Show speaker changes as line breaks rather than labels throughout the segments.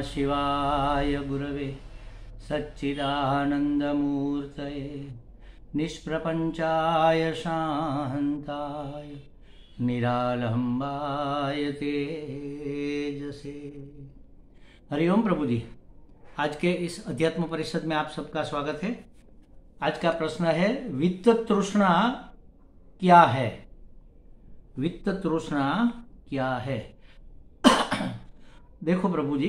शिवाय गुरवे सच्चिदानन्दमूर्तये निष्प्रपञ्चाय शान्ताय निरालम्बाय तेजसे। हरिओम प्रभु जी। आज के इस अध्यात्म परिषद में आप सबका स्वागत है। आज का प्रश्न है, वित्त तृष्णा क्या है? वित्त तृष्णा क्या है? देखो प्रभु जी,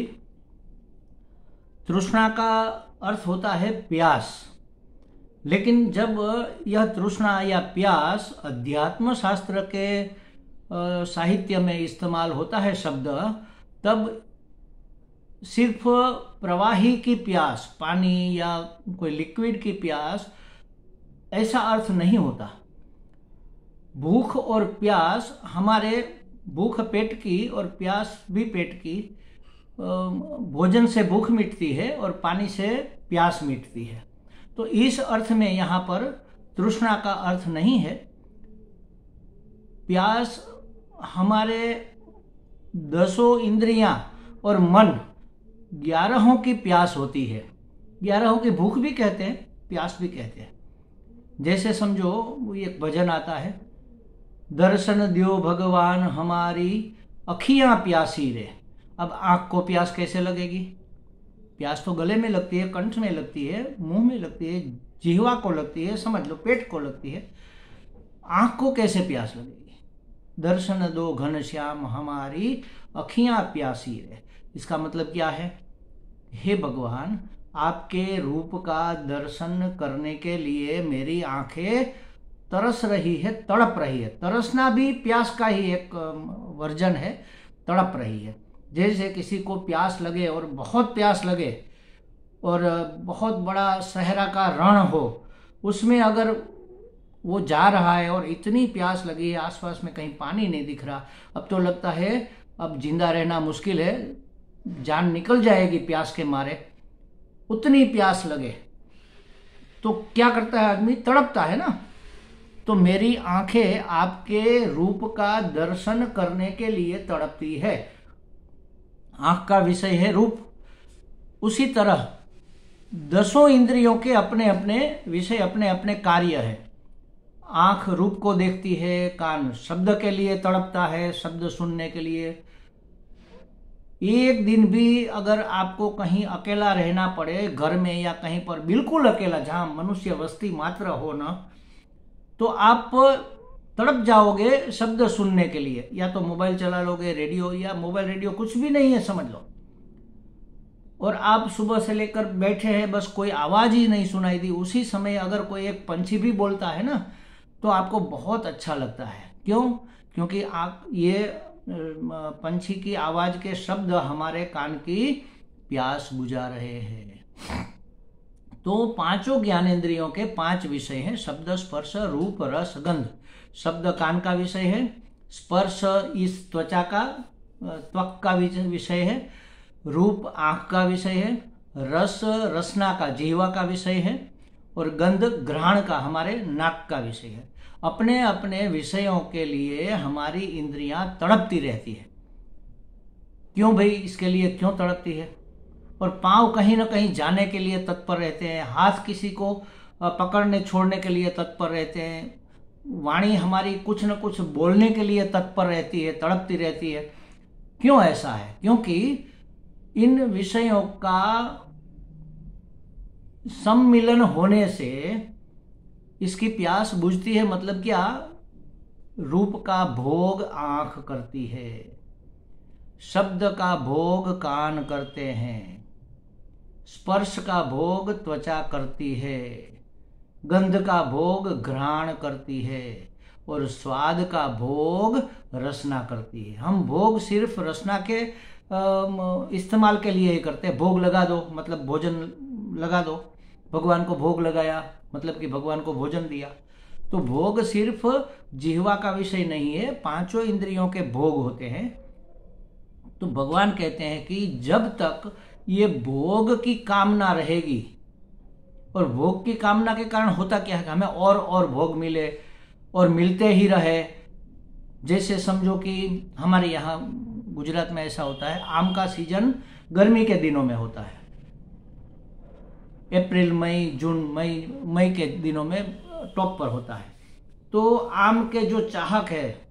तृष्णा का अर्थ होता है प्यास, लेकिन जब यह तृष्णा या प्यास अध्यात्म शास्त्र के साहित्य में इस्तेमाल होता है शब्द, तब सिर्फ प्रवाही की प्यास, पानी या कोई लिक्विड की प्यास, ऐसा अर्थ नहीं होता। भूख और प्यास, हमारे भूख पेट की और प्यास भी पेट की। भोजन से भूख मिटती है और पानी से प्यास मिटती है। तो इस अर्थ में यहाँ पर तृष्णा का अर्थ नहीं है। प्यास हमारे 10 इंद्रियां और मन 11 की प्यास होती है। 11 की भूख भी कहते हैं, प्यास भी कहते हैं। जैसे समझो, एक भजन आता है, दर्शन दियो भगवान हमारी अखियां प्यासी रे। अब आंख को प्यास कैसे लगेगी? प्यास तो गले में लगती है, कंठ में लगती है, मुंह में लगती है, जिह्वा को लगती है, समझ लो पेट को लगती है। आंख को कैसे प्यास लगेगी? दर्शन दो घनश्याम हमारी अखियां प्यासी रे। इसका मतलब क्या है? हे भगवान, आपके रूप का दर्शन करने के लिए मेरी आंखें तरस रही है, तड़प रही है। तरसना भी प्यास का ही एक वर्जन है, तड़प रही है। जैसे किसी को प्यास लगे और बहुत प्यास लगे और बहुत बड़ा सहरा का रण हो, उसमें अगर वो जा रहा है और इतनी प्यास लगी है, आसपास में कहीं पानी नहीं दिख रहा, अब तो लगता है अब जिंदा रहना मुश्किल है, जान निकल जाएगी प्यास के मारे, उतनी प्यास लगे तो क्या करता है आदमी? तड़पता है ना। तो मेरी आंखें आपके रूप का दर्शन करने के लिए तड़पती है। आंख का विषय है रूप। उसी तरह 10 इंद्रियों के अपने अपने विषय, अपने अपने कार्य है। आंख रूप को देखती है, कान शब्द के लिए तड़पता है, शब्द सुनने के लिए। एक दिन भी अगर आपको कहीं अकेला रहना पड़े, घर में या कहीं पर बिल्कुल अकेला, जहां मनुष्य वस्ती मात्र हो ना, तो आप तड़प जाओगे शब्द सुनने के लिए। या तो मोबाइल चला लोगे, रेडियो, या मोबाइल रेडियो कुछ भी नहीं है समझ लो, और आप सुबह से लेकर बैठे हैं, बस कोई आवाज ही नहीं सुनाई दी। उसी समय अगर कोई एक पंछी भी बोलता है ना, तो आपको बहुत अच्छा लगता है। क्यों? क्योंकि आप ये पंछी की आवाज के शब्द हमारे कान की प्यास बुझा रहे हैं। तो 5 ज्ञानेंद्रियों के 5 विषय हैं, शब्द, स्पर्श, रूप, रस, गंध। शब्द कान का विषय है, स्पर्श इस त्वचा का, त्वक का विषय है, रूप आंख का विषय है, रस रसना का, जिह्वा का विषय है, और गंध घ्राण का, हमारे नाक का विषय है। अपने अपने विषयों के लिए हमारी इंद्रियां तड़पती रहती है। क्यों भाई? इसके लिए क्यों तड़पती है? और पांव कहीं ना कहीं जाने के लिए तत्पर रहते हैं, हाथ किसी को पकड़ने छोड़ने के लिए तत्पर रहते हैं, वाणी हमारी कुछ न कुछ बोलने के लिए तत्पर रहती है, तड़पती रहती है। क्यों ऐसा है? क्योंकि इन विषयों का सम्मिलन होने से इसकी प्यास बुझती है। मतलब क्या? रूप का भोग आंख करती है, शब्द का भोग कान करते हैं, स्पर्श का भोग त्वचा करती है, गंध का भोग घ्राण करती है, और स्वाद का भोग रसना करती है। हम भोग सिर्फ रसना के इस्तेमाल के लिए ही करते हैं। भोग लगा दो मतलब भोजन लगा दो, भगवान को भोग लगाया मतलब कि भगवान को भोजन दिया। तो भोग सिर्फ जिह्वा का विषय नहीं है, 5 इंद्रियों के भोग होते हैं। तो भगवान कहते हैं कि जब तक ये भोग की कामना रहेगी, और भोग की कामना के कारण होता क्या है कि हमें और भोग मिले और मिलते ही रहे। जैसे समझो कि हमारे यहाँ गुजरात में ऐसा होता है, आम का सीजन गर्मी के दिनों में होता है, अप्रैल मई जून मई के दिनों में टॉप पर होता है। तो आम के जो चाहक है,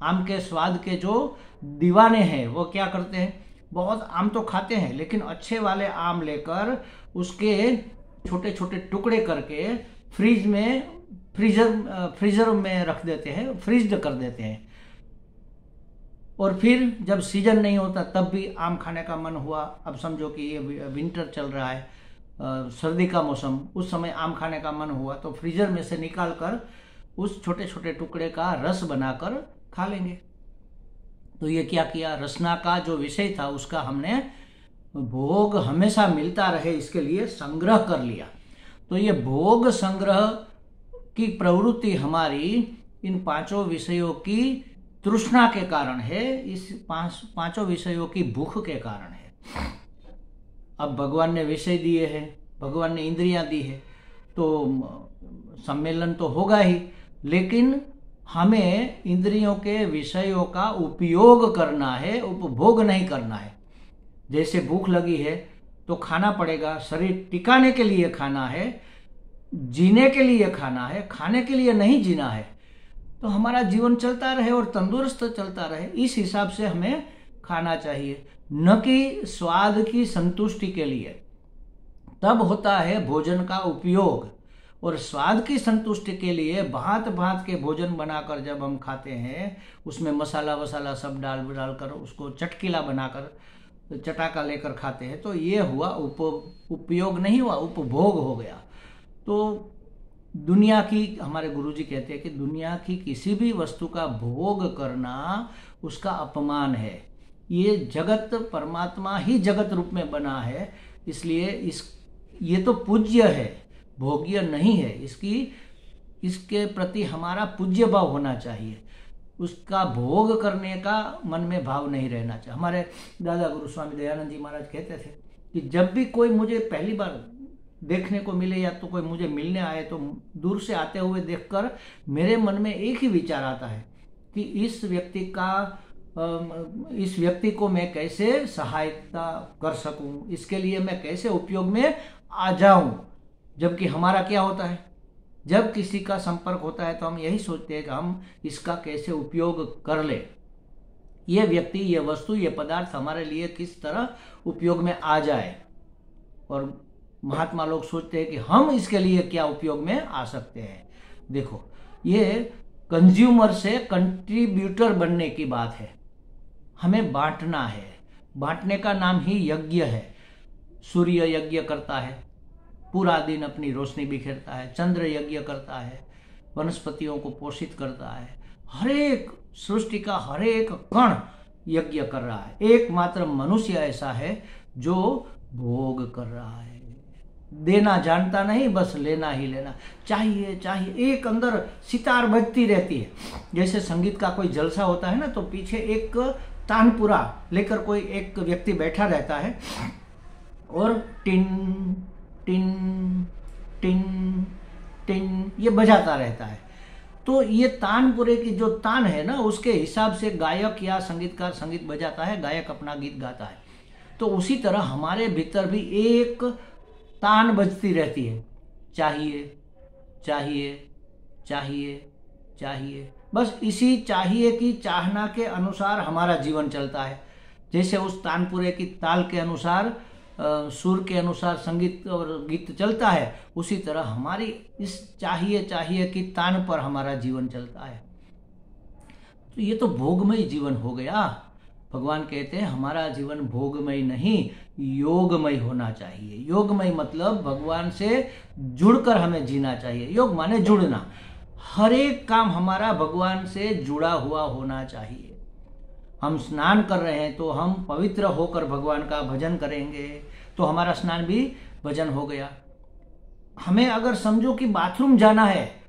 आम के स्वाद के जो दीवाने हैं, वो क्या करते हैं, बहुत आम तो खाते हैं लेकिन अच्छे वाले आम लेकर उसके छोटे छोटे टुकड़े करके फ्रीजर में रख देते हैं, फ्रीज्ड कर देते हैं। और फिर जब सीजन नहीं होता तब भी आम खाने का मन हुआ, अब समझो कि ये विंटर चल रहा है, सर्दी का मौसम, उस समय आम खाने का मन हुआ तो फ्रीजर में से निकाल कर उस छोटे छोटे टुकड़े का रस बनाकर खा लेंगे। तो ये क्या किया, रसना का जो विषय था उसका हमने भोग हमेशा मिलता रहे इसके लिए संग्रह कर लिया। तो ये भोग संग्रह की प्रवृत्ति हमारी इन पांचों विषयों की तृष्णा के कारण है, इस पांचों विषयों की भूख के कारण है। अब भगवान ने विषय दिए हैं, भगवान ने इंद्रियां दी है, तो सम्मेलन तो होगा ही, लेकिन हमें इंद्रियों के विषयों का उपयोग करना है, उपभोग नहीं करना है। जैसे भूख लगी है तो खाना पड़ेगा, शरीर टिकाने के लिए खाना है, जीने के लिए खाना है, खाने के लिए नहीं जीना है। तो हमारा जीवन चलता रहे और तंदुरुस्त चलता रहे, इस हिसाब से हमें खाना चाहिए, न कि स्वाद की संतुष्टि के लिए। तब होता है भोजन का उपयोग। और स्वाद की संतुष्टि के लिए भांत भांत के भोजन बनाकर जब हम खाते हैं, उसमें मसाला वसाला सब डाल कर उसको चटकीला बनाकर चटाका लेकर खाते हैं, तो ये हुआ उपयोग नहीं हुआ, उपभोग हो गया। तो दुनिया की, हमारे गुरुजी कहते हैं कि दुनिया की किसी भी वस्तु का भोग करना उसका अपमान है। ये जगत परमात्मा ही जगत रूप में बना है, इसलिए ये तो पूज्य है, भोग्य नहीं है। इसके प्रति हमारा पूज्य भाव होना चाहिए, उसका भोग करने का मन में भाव नहीं रहना चाहिए। हमारे दादा गुरु स्वामी दयानंद जी महाराज कहते थे कि जब भी कोई मुझे पहली बार देखने को मिले या तो कोई मुझे मिलने आए, तो दूर से आते हुए देखकर मेरे मन में एक ही विचार आता है कि इस व्यक्ति को मैं कैसे सहायता कर सकूं, इसके लिए मैं कैसे उपयोग में आ जाऊं। जबकि हमारा क्या होता है, जब किसी का संपर्क होता है तो हम यही सोचते हैं कि हम इसका कैसे उपयोग कर ले, ये व्यक्ति, ये वस्तु, ये पदार्थ हमारे लिए किस तरह उपयोग में आ जाए। और महात्मा लोग सोचते हैं कि हम इसके लिए क्या उपयोग में आ सकते हैं। देखो, ये कंज्यूमर से कंट्रीब्यूटर बनने की बात है, हमें बांटना है। बांटने का नाम ही यज्ञ है। सूर्य यज्ञ करता है, पूरा दिन अपनी रोशनी बिखेरता है, चंद्र यज्ञ करता है, वनस्पतियों को पोषित करता है, हर एक सृष्टि का हर एक कण यज्ञ कर रहा है। एकमात्र मनुष्य ऐसा है जो भोग कर रहा है, देना जानता नहीं, बस लेना ही लेना, चाहिए चाहिए। एक अंदर सितार बजती रहती है, जैसे संगीत का कोई जलसा होता है ना, तो पीछे एक तानपुरा लेकर कोई एक व्यक्ति बैठा रहता है और टिन टिन टिन टिन ये बजाता रहता है। तो ये तानपुरे की जो तान है ना, उसके हिसाब से गायक या संगीतकार संगीत बजाता है, गायक अपना गीत गाता है। तो उसी तरह हमारे भीतर भी एक तान बजती रहती है, चाहिए चाहिए चाहिए चाहिए। बस इसी चाहिए की चाहना के अनुसार हमारा जीवन चलता है। जैसे उस तानपुरे की ताल के अनुसार, सुर के अनुसार संगीत और गीत चलता है, उसी तरह हमारी इस चाहिए चाहिए की तान पर हमारा जीवन चलता है। तो ये तो भोगमय जीवन हो गया। भगवान कहते हैं हमारा जीवन भोगमय नहीं, योगमय होना चाहिए। योगमय मतलब भगवान से जुड़कर हमें जीना चाहिए। योग माने जुड़ना, हर एक काम हमारा भगवान से जुड़ा हुआ होना चाहिए। हम स्नान कर रहे हैं तो हम पवित्र होकर भगवान का भजन करेंगे, तो हमारा स्नान भी भजन हो गया। हमें अगर समझो कि बाथरूम जाना है,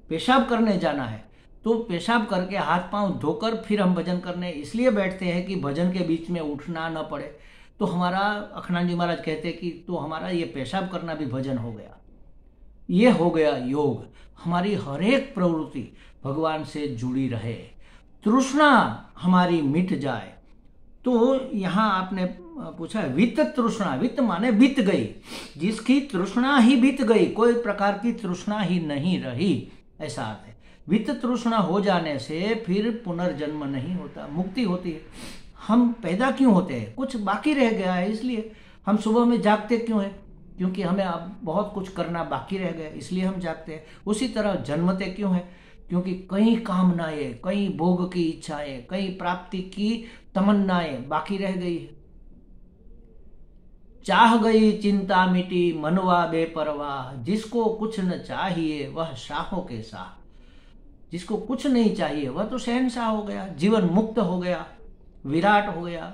पेशाब करने जाना है, तो पेशाब करके हाथ पांव धोकर फिर हम भजन करने इसलिए बैठते हैं कि भजन के बीच में उठना न पड़े। तो हमारा अखंडानंद जी महाराज कहते हैं कि तो हमारा ये पेशाब करना भी भजन हो गया। ये हो गया योग। हमारी हर एक प्रवृत्ति भगवान से जुड़ी रहे, तृष्णा हमारी मिट जाए। तो यहाँ आपने पूछा है वित्त तृष्णा, वित्त माने बीत गई, जिसकी तृष्णा ही बीत गई, कोई प्रकार की तृष्णा ही नहीं रही, ऐसा अर्थ है। वित्त तृष्णा हो जाने से फिर पुनर्जन्म नहीं होता, मुक्ति होती है। हम पैदा क्यों होते हैं? कुछ बाकी रह गया है, इसलिए हम सुबह में जागते क्यों हैं? क्योंकि हमें अब बहुत कुछ करना बाकी रह गया, इसलिए हम जागते हैं। उसी तरह जन्मते क्यों हैं? क्योंकि कई कामनाएं, कई भोग की इच्छाएं, कई प्राप्ति की तमन्नाएं बाकी रह गई है। चाह गई चिंता मिटी मनवा बेपरवाह, जिसको कुछ न चाहिए वह शाहों के शाह। जिसको कुछ नहीं चाहिए वह तो शहनशाह हो गया, जीवन मुक्त हो गया, विराट हो गया,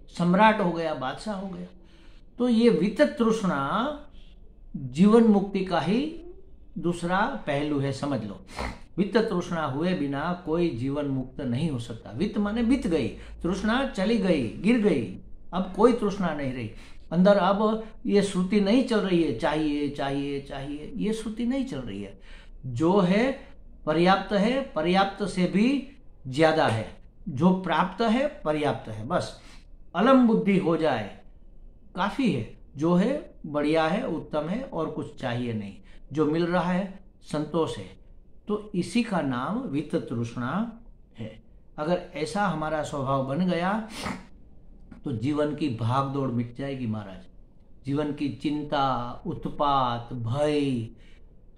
सम्राट हो गया, बादशाह हो गया। तो ये वित्त तृष्णा जीवन मुक्ति का ही दूसरा पहलू है, समझ लो। वित्त तृष्णा हुए बिना कोई जीवन मुक्त नहीं हो सकता। वित्त माने बीत गई, तृष्णा चली गई, गिर गई, अब कोई तृष्णा नहीं रही अंदर। अब ये श्रुति नहीं चल रही है चाहिए चाहिए चाहिए, ये श्रुति नहीं चल रही है। जो है पर्याप्त से भी ज्यादा है, जो प्राप्त है पर्याप्त है, बस अलम बुद्धि हो जाए काफी है। जो है बढ़िया है, उत्तम है, और कुछ चाहिए नहीं, जो मिल रहा है संतोष है। तो इसी का नाम वित्त तृष्णा है। अगर ऐसा हमारा स्वभाव बन गया तो जीवन की भाग दौड़ मिट जाएगी महाराज। जीवन की चिंता, उत्पात, भय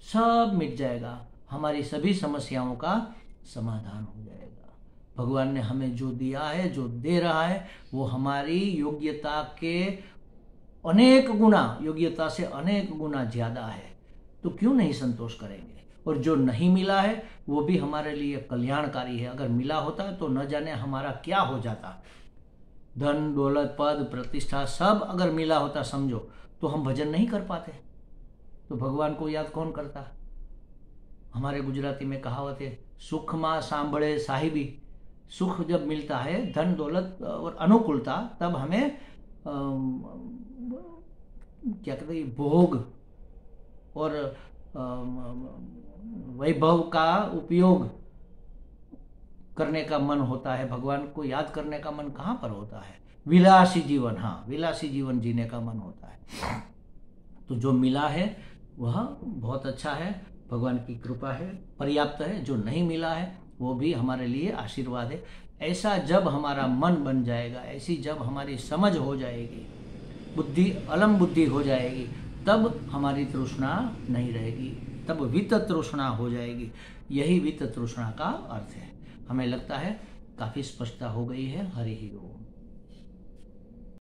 सब मिट जाएगा, हमारी सभी समस्याओं का समाधान हो जाएगा। भगवान ने हमें जो दिया है, जो दे रहा है, वो हमारी योग्यता के अनेक गुना, योग्यता से अनेक गुना ज्यादा है। तो क्यों नहीं संतोष करेंगे? और जो नहीं मिला है वो भी हमारे लिए कल्याणकारी है। अगर मिला होता तो न जाने हमारा क्या हो जाता। धन दौलत पद प्रतिष्ठा सब अगर मिला होता समझो, तो हम भजन नहीं कर पाते। तो भगवान को याद कौन करता? हमारे गुजराती में कहावत है, सुख मां सांभळे साहिबी। सुख जब मिलता है, धन दौलत और अनुकूलता, तब हमें क्या कहते हैं, भोग और वैभव का उपयोग करने का मन होता है। भगवान को याद करने का मन कहाँ पर होता है? विलासी जीवन, हाँ, विलासी जीवन जीने का मन होता है। तो जो मिला है वह बहुत अच्छा है, भगवान की कृपा है, पर्याप्त है। जो नहीं मिला है वो भी हमारे लिए आशीर्वाद है। ऐसा जब हमारा मन बन जाएगा, ऐसी जब हमारी समझ हो जाएगी, बुद्धि अलम बुद्धि हो जाएगी, तब हमारी तृष्णा नहीं रहेगी, तब वित्त तृष्णा हो जाएगी। यही वित्त तृष्णा का अर्थ है। हमें लगता है काफी स्पष्टता हो गई है। हरि ओम।